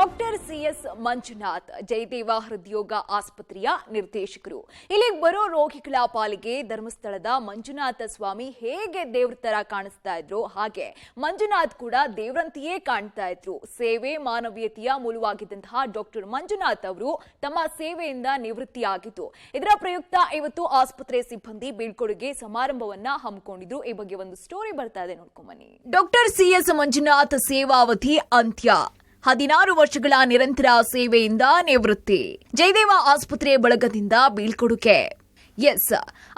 Doctor CS Manjunath Jayadeva ಹೃದ್ರೋಗ ಆಸ್ಪತ್ರೆಯ ನಿರ್ದೇಶಕರು. ಇಲ್ಲಿಗೆ ಬರೋ ರೋಗಿಗಳ ಪಾಲಿಗೆ ಧರ್ಮಸ್ಥಳದ ಮಂಜುನಾಥ ಸ್ವಾಮಿ ಹೇಗೆ ದೇವ್ರ ತರ ಕಾಣಿಸ್ತಾ ಇದ್ರು, ಹಾಗೆ ಮಂಜುನಾಥ್ ಕೂಡ ದೇವರಂತೆಯೇ ಕಾಣ್ತಾ ಇದ್ರು. ಸೇವೆ ಮಾನವೀಯತೆಯ ಮೂಲವಾಗಿದ್ದಂತಹ ಡಾಕ್ಟರ್ ಮಂಜುನಾಥ್ ಅವರು ತಮ್ಮ ಸೇವೆಯಿಂದ ನಿವೃತ್ತಿಯಾಗಿದ್ದು, ಇದರ ಪ್ರಯುಕ್ತ ಇವತ್ತು ಆಸ್ಪತ್ರೆ ಸಿಬ್ಬಂದಿ ಬೀಳ್ಕೊಡುಗೆ ಸಮಾರಂಭವನ್ನ ಹಮ್ಮಿಕೊಂಡಿದ್ರು. ಈ ಬಗ್ಗೆ ಒಂದು ಸ್ಟೋರಿ ಬರ್ತಾ ಇದೆ, ನೋಡ್ಕೊಂಡ್ ಬನ್ನಿ. ಡಾಕ್ಟರ್ ಸಿಎಸ್ ಮಂಜುನಾಥ್ ಸೇವಾವಧಿ ಅಂತ್ಯ. 16 ವರ್ಷಗಳ ನಿರಂತರ ಸೇವೆಯಿಂದ ನಿವೃತ್ತಿ. ಜಯದೇವ ಆಸ್ಪತ್ರೆ ಬಳಗದಿಂದ ಬೀಳ್ಕೊಡುಗೆ. ಎಸ್,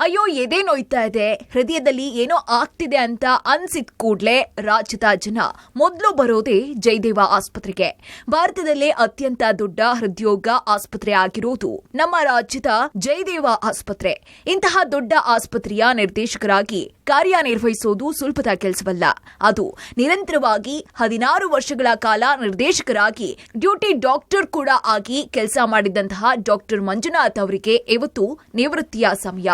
ಅಯ್ಯೋ ಎದೆ ನೋಯ್ತಾ ಇದೆ, ಹೃದಯದಲ್ಲಿ ಏನೋ ಆಗ್ತಿದೆ ಅಂತ ಅನ್ಸಿದ ಕೂಡ್ಲೆ ರಾಜ್ಯದ ಜನ ಮೊದಲು ಬರೋದೇ ಜಯದೇವ ಆಸ್ಪತ್ರೆಗೆ. ಭಾರತದಲ್ಲೇ ಅತ್ಯಂತ ದೊಡ್ಡ ಹೃದ್ರೋಗ ಆಸ್ಪತ್ರೆ ಆಗಿರೋದು ನಮ್ಮ ರಾಜ್ಯದ ಜಯದೇವ ಆಸ್ಪತ್ರೆ. ಇಂತಹ ದೊಡ್ಡ ಆಸ್ಪತ್ರೆಯ ನಿರ್ದೇಶಕರಾಗಿ ಕಾರ್ಯನಿರ್ವಹಿಸೋದು ಸುಲಭದ ಕೆಲಸವಲ್ಲ. ಅದು ನಿರಂತರವಾಗಿ 16 ವರ್ಷಗಳ ಕಾಲ ನಿರ್ದೇಶಕರಾಗಿ ಡ್ಯೂಟಿ ಡಾಕ್ಟರ್ ಕೂಡ ಆಗಿ ಕೆಲಸ ಮಾಡಿದಂತಹ ಡಾಕ್ಟರ್ ಮಂಜುನಾಥ್ ಅವರಿಗೆ ಇವತ್ತು ನಿವೃತ್ತಿಯ ಸಮಯ.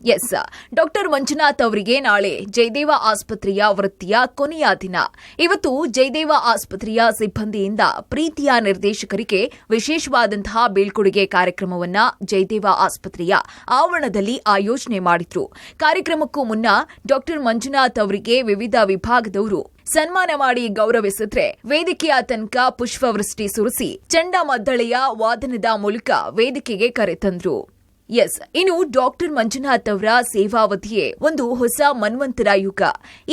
ಎಸ್, ಡಾಕ್ಟರ್ ಮಂಜುನಾಥ್ ಅವರಿಗೆ ನಾಳೆ ಜಯದೇವ ಆಸ್ಪತ್ರೆಯ ವೃತ್ತಿಯ ಕೊನೆಯ ದಿನ. ಇವತ್ತು ಜಯದೇವ ಆಸ್ಪತ್ರೆಯ ಸಿಬ್ಬಂದಿಯಿಂದ ಪ್ರೀತಿಯ ನಿರ್ದೇಶಕರಿಗೆ ವಿಶೇಷವಾದಂತಹ ಬೀಳ್ಕೊಡುಗೆ ಕಾರ್ಯಕ್ರಮವನ್ನ ಜಯದೇವ ಆಸ್ಪತ್ರೆಯ ಆವರಣದಲ್ಲಿ ಆಯೋಜನೆ ಮಾಡಿದ್ರು. ಕಾರ್ಯಕ್ರಮಕ್ಕೂ ಮುನ್ನ ಡಾಕ್ಟರ್ ಮಂಜುನಾಥ್ ಅವರಿಗೆ ವಿವಿಧ ವಿಭಾಗದವರು ಸನ್ಮಾನ ಮಾಡಿ ಗೌರವಿಸಿದ್ರೆ, ವೇದಿಕೆಯ ತನಕ ಪುಷ್ಪವೃಷ್ಟಿ ಸುರಿಸಿ ಚಂಡಮದ್ದಳೆಯ ವಾದನದ ಮೂಲಕ ವೇದಿಕೆಗೆ ಕರೆತಂದ್ರು. ಎಸ್, ಇನ್ನು ಡಾಕ್ಟರ್ ಮಂಜುನಾಥ್ ಅವರ ಸೇವಾವಧಿಯೇ ಒಂದು ಹೊಸ ಮನ್ವಂತರ ಯುಗ.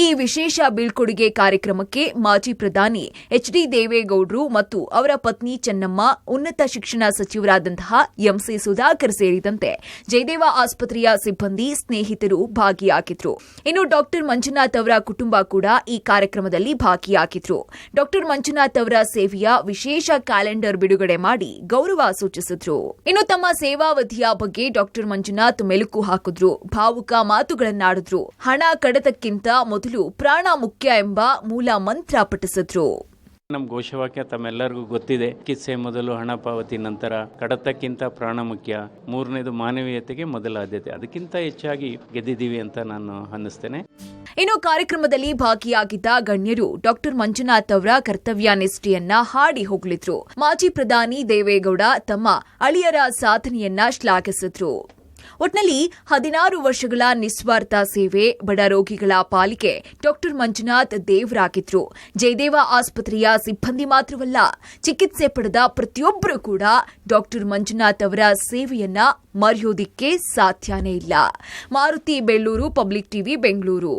ಈ ವಿಶೇಷ ಬೀಳ್ಕೊಡುಗೆ ಕಾರ್ಯಕ್ರಮಕ್ಕೆ ಮಾಜಿ ಪ್ರಧಾನಿ ಎಚ್.ಡಿ. ದೇವೇಗೌಡರು ಮತ್ತು ಅವರ ಪತ್ನಿ ಚೆನ್ನಮ್ಮ, ಉನ್ನತ ಶಿಕ್ಷಣ ಸಚಿವರಾದಂತಹ ಎಂಸಿ ಸುಧಾಕರ್ ಸೇರಿದಂತೆ ಜಯದೇವ ಆಸ್ಪತ್ರೆಯ ಸಿಬ್ಬಂದಿ, ಸ್ನೇಹಿತರು ಭಾಗಿಯಾಗಿದ್ರು. ಇನ್ನು ಡಾಕ್ಟರ್ ಮಂಜುನಾಥ್ ಅವರ ಕುಟುಂಬ ಕೂಡ ಈ ಕಾರ್ಯಕ್ರಮದಲ್ಲಿ ಭಾಗಿಯಾಗಿದ್ರು. ಡಾಕ್ಟರ್ ಮಂಜುನಾಥ್ ಅವರ ಸೇವೆಯ ವಿಶೇಷ ಕ್ಯಾಲೆಂಡರ್ ಬಿಡುಗಡೆ ಮಾಡಿ ಗೌರವ ಸೂಚಿಸಿದ್ರು. ಇನ್ನು ತಮ್ಮ ಸೇವಾವಧಿಯ ಬಗ್ಗೆ ಡಾಕ್ಟರ್ ಮಂಜುನಾಥ್ ಮೆಲುಕು ಹಾಕಿದ್ರು, ಭಾವುಕ ಮಾತುಗಳನ್ನಾಡಿದ್ರು. ಹಣ ಕಡತಕ್ಕಿಂತ ಮೊದಲು ಪ್ರಾಣ ಮುಖ್ಯ ಎಂಬ ಮೂಲ ಮಂತ್ರ ಪಠಿಸಿದ್ರು. ನಮ್ಮ ಘೋಷವಾಕ್ಯ ತಮ್ಮೆಲ್ಲರಿಗೂ ಗೊತ್ತಿದೆ. ಚಿಕಿತ್ಸೆ ಮೊದಲು, ಹಣ ಪಾವತಿ ನಂತರ, ಕಡತಕ್ಕಿಂತ ಪ್ರಾಣ ಮುಖ್ಯ, ಮೂರನೇದು ಮಾನವೀಯತೆಗೆ ಮೊದಲ ಆದ್ಯತೆ. ಅದಕ್ಕಿಂತ ಹೆಚ್ಚಾಗಿ ಗೆದ್ದಿದ್ದೀವಿ ಅಂತ ನಾನು ಅನ್ನಿಸ್ತೇನೆ. ಇನ್ನು ಕಾರ್ಯಕ್ರಮದಲ್ಲಿ ಭಾಗಿಯಾಗಿದ್ದ ಗಣ್ಯರು ಡಾಕ್ಟರ್ ಮಂಜುನಾಥ್ ಅವರ ಕರ್ತವ್ಯ ನಿಷ್ಠೆಯನ್ನ ಹಾಡಿ ಹೊಗಳಿದ್ರು. ಮಾಜಿ ಪ್ರಧಾನಿ ದೇವೇಗೌಡ ತಮ್ಮ ಅಳಿಯರ ಸಾಧನೆಯನ್ನ ಶ್ಲಾಘಿಸಿದ್ರು. ಒಟ್ನಲ್ಲಿ 16 ವರ್ಷಗಳ ನಿಸ್ವಾರ್ಥ ಸೇವೆ, ಬಡ ರೋಗಿಗಳ ಪಾಲಿಗೆ ಡಾಕ್ಟರ್ ಮಂಜುನಾಥ್ ದೇವರಾಗಿದ್ರು. ಜಯದೇವ ಆಸ್ಪತ್ರೆಯ ಸಿಬ್ಬಂದಿ ಮಾತ್ರವಲ್ಲ, ಚಿಕಿತ್ಸೆ ಪಡೆದ ಪ್ರತಿಯೊಬ್ಬರೂ ಕೂಡ ಡಾಕ್ಟರ್ ಮಂಜುನಾಥ್ ಅವರ ಸೇವೆಯನ್ನ ಮರೆಯೋದಿಕ್ಕೆ ಸಾಧ್ಯನೇ ಇಲ್ಲ. Maruti Bellur, public TV, Bengaluru.